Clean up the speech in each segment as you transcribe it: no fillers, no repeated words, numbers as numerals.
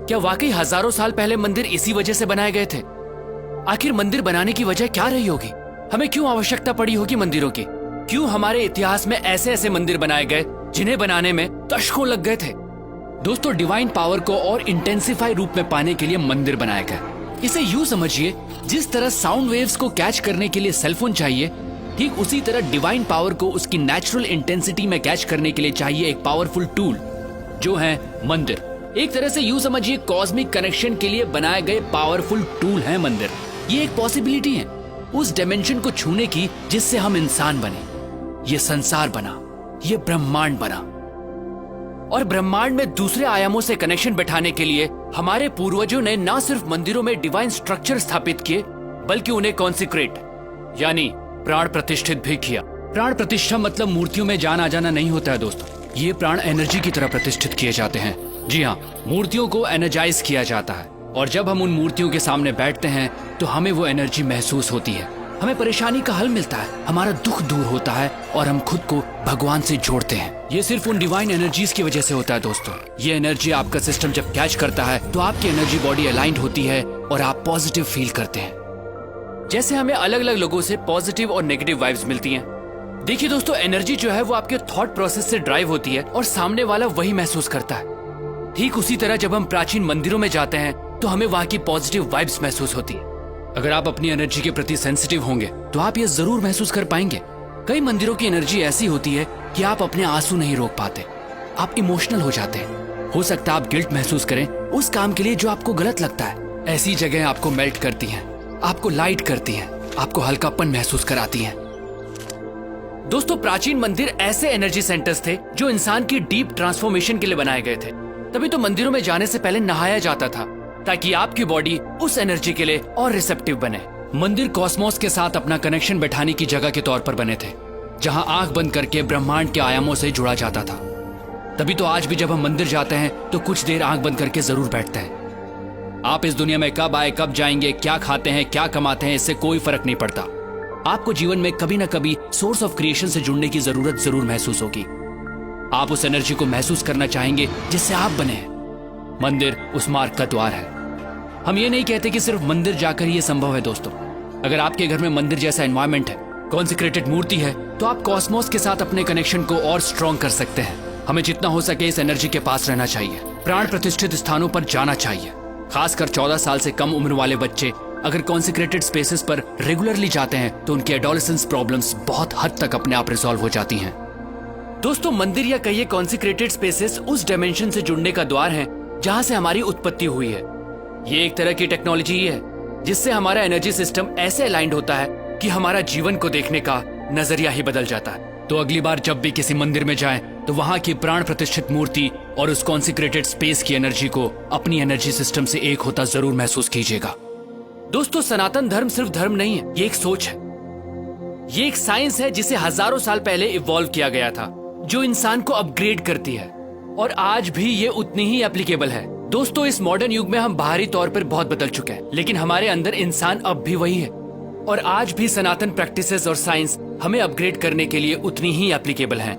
क्या वाकई हजारों साल पहले मंदिर इसी वजह से बनाए गए थे? आखिर मंदिर बनाने की वजह क्या रही होगी? हमें क्यों आवश्यकता पड़ी होगी मंदिरों की? क्यों हमारे इतिहास में ऐसे ऐसे मंदिर बनाए गए जिन्हें बनाने में दशकों लग गए थे? दोस्तों, डिवाइन पावर को और इंटेंसिफाई रूप में पाने के लिए मंदिर बनाए गए। इसे यूं समझिए, जिस तरह साउंड वेव्स को कैच करने के लिए सेलफोन चाहिए, ठीक उसी तरह डिवाइन पावर को उसकी नेचुरल इंटेंसिटी में कैच करने के लिए चाहिए एक पावरफुल टूल, जो है मंदिर। एक तरह से यूं समझिए, कॉस्मिक कनेक्शन के लिए बनाए गए पावरफुल टूल है मंदिर। ये एक पॉसिबिलिटी है उस डायमेंशन को छूने की जिससे हम इंसान बने, ये संसार बना, ये ब्रह्मांड बना। और ब्रह्मांड में दूसरे आयामों से कनेक्शन बैठाने के लिए हमारे पूर्वजों ने न सिर्फ मंदिरों में डिवाइन स्ट्रक्चर स्थापित किए, बल्कि उन्हें कॉन्सिक्रेट यानी प्राण प्रतिष्ठित भी किया। प्राण प्रतिष्ठा मतलब मूर्तियों में जान आ जाना नहीं होता है दोस्तों, ये प्राण एनर्जी की तरह प्रतिष्ठित किए जाते हैं। जी हाँ, मूर्तियों को एनर्जाइज किया जाता है, और जब हम उन मूर्तियों के सामने बैठते हैं तो हमें वो एनर्जी महसूस होती है, हमें परेशानी का हल मिलता है, हमारा दुख दूर होता है और हम खुद को भगवान से जोड़ते हैं। ये सिर्फ उन डिवाइन एनर्जीज की वजह से होता है दोस्तों। ये एनर्जी आपका सिस्टम जब कैच करता है तो आपकी एनर्जी बॉडी अलाइंड होती है और आप पॉजिटिव फील करते हैं। जैसे हमें अलग अलग लोगों से पॉजिटिव और नेगेटिव वाइब्स मिलती हैं। देखिए दोस्तों, एनर्जी जो है वो आपके थॉट प्रोसेस से ड्राइव होती है और सामने वाला वही महसूस करता है। ठीक उसी तरह जब हम प्राचीन मंदिरों में जाते हैं तो हमें वहाँ की पॉजिटिव वाइब्स महसूस होती है। अगर आप अपनी एनर्जी के प्रति सेंसिटिव होंगे तो आप ये जरूर महसूस कर पाएंगे। कई मंदिरों की एनर्जी ऐसी होती है कि आप अपने आंसू नहीं रोक पाते, आप इमोशनल हो जाते हैं। हो सकता है आप गिल्ट महसूस करें उस काम के लिए जो आपको गलत लगता है। ऐसी जगह आपको मेल्ट करती हैं, आपको लाइट करती हैं, आपको हल्कापन महसूस कराती हैं। दोस्तों, प्राचीन मंदिर ऐसे एनर्जी सेंटर्स थे जो इंसान की डीप ट्रांसफॉर्मेशन के लिए बनाए गए थे। तभी तो मंदिरों में जाने से पहले नहाया जाता था, ताकि आपकी बॉडी उस एनर्जी के लिए और रिसेप्टिव बने। मंदिर कॉस्मोस के साथ अपना कनेक्शन बैठाने की जगह के तौर पर बने थे, जहां आंख बंद करके ब्रह्मांड के आयामों से जुड़ा जाता था। तभी तो आज भी जब हम मंदिर जाते हैं तो कुछ देर आंख बंद करके जरूर बैठते हैं। आप इस दुनिया में कब आए, कब जाएंगे, क्या खाते हैं, क्या कमाते हैं, इससे कोई फर्क नहीं पड़ता। आपको जीवन में कभी न कभी सोर्स ऑफ क्रिएशन से जुड़ने की जरूरत जरूर महसूस होगी। आप उस एनर्जी को महसूस करना चाहेंगे जिससे आप बने हैं। मंदिर उस मार्ग का द्वार है। हम ये नहीं कहते कि सिर्फ मंदिर जाकर ही ये संभव है दोस्तों। अगर आपके घर में मंदिर जैसा एनवायरनमेंट है, कॉन्सिक्रेटेड मूर्ति है, तो आप कॉस्मोस के साथ अपने कनेक्शन को और स्ट्रॉन्ग कर सकते हैं। हमें जितना हो सके इस एनर्जी के पास रहना चाहिए, प्राण प्रतिष्ठित स्थानों पर जाना चाहिए। खासकर 14 साल से कम उम्र वाले बच्चे अगर कॉन्सिक्रेटेड स्पेसेस पर रेगुलरली जाते हैं तो उनकी एडोलेसेंस प्रॉब्लम्स बहुत हद तक अपने आप रिजॉल्व हो जाती हैं। दोस्तों, मंदिर या कहिए कॉन्सिक्रेटेड स्पेसेस उस डायमेंशन से जुड़ने का द्वार है जहां से हमारी उत्पत्ति हुई है। ये एक तरह की टेक्नोलॉजी ही है जिससे हमारा एनर्जी सिस्टम ऐसे अलाइंड होता है कि हमारा जीवन को देखने का नजरिया ही बदल जाता है। तो अगली बार जब भी किसी मंदिर में जाएं तो वहां की प्राण प्रतिष्ठित मूर्ति और उस कॉन्सिक्रेटेड स्पेस की एनर्जी को अपनी एनर्जी सिस्टम से एक होता जरूर महसूस कीजिएगा। दोस्तों, सनातन धर्म सिर्फ धर्म नहीं है, ये एक सोच है, ये एक साइंस है जिसे हजारों साल पहले इवॉल्व किया गया था, जो इंसान को अपग्रेड करती है और आज भी ये उतनी ही एप्लीकेबल है। दोस्तों, इस मॉडर्न युग में हम बाहरी तौर पर बहुत बदल चुके हैं, लेकिन हमारे अंदर इंसान अब भी वही है और आज भी सनातन प्रैक्टिसेस और साइंस हमें अपग्रेड करने के लिए उतनी ही एप्लीकेबल हैं।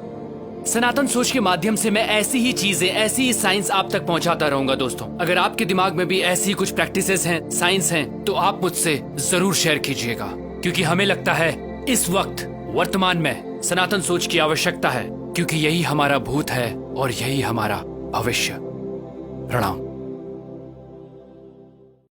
सनातन सोच के माध्यम से मैं ऐसी ही चीजें, ऐसी ही साइंस आप तक पहुंचाता रहूंगा। दोस्तों, अगर आपके दिमाग में भी ऐसी कुछ प्रैक्टिसेस हैं, साइंस हैं, तो आप मुझसे जरूर शेयर कीजिएगा, क्योंकि हमें लगता है इस वक्त वर्तमान में सनातन सोच की आवश्यकता है, क्योंकि यही हमारा भूत है और यही हमारा भविष्य। प्रणाम।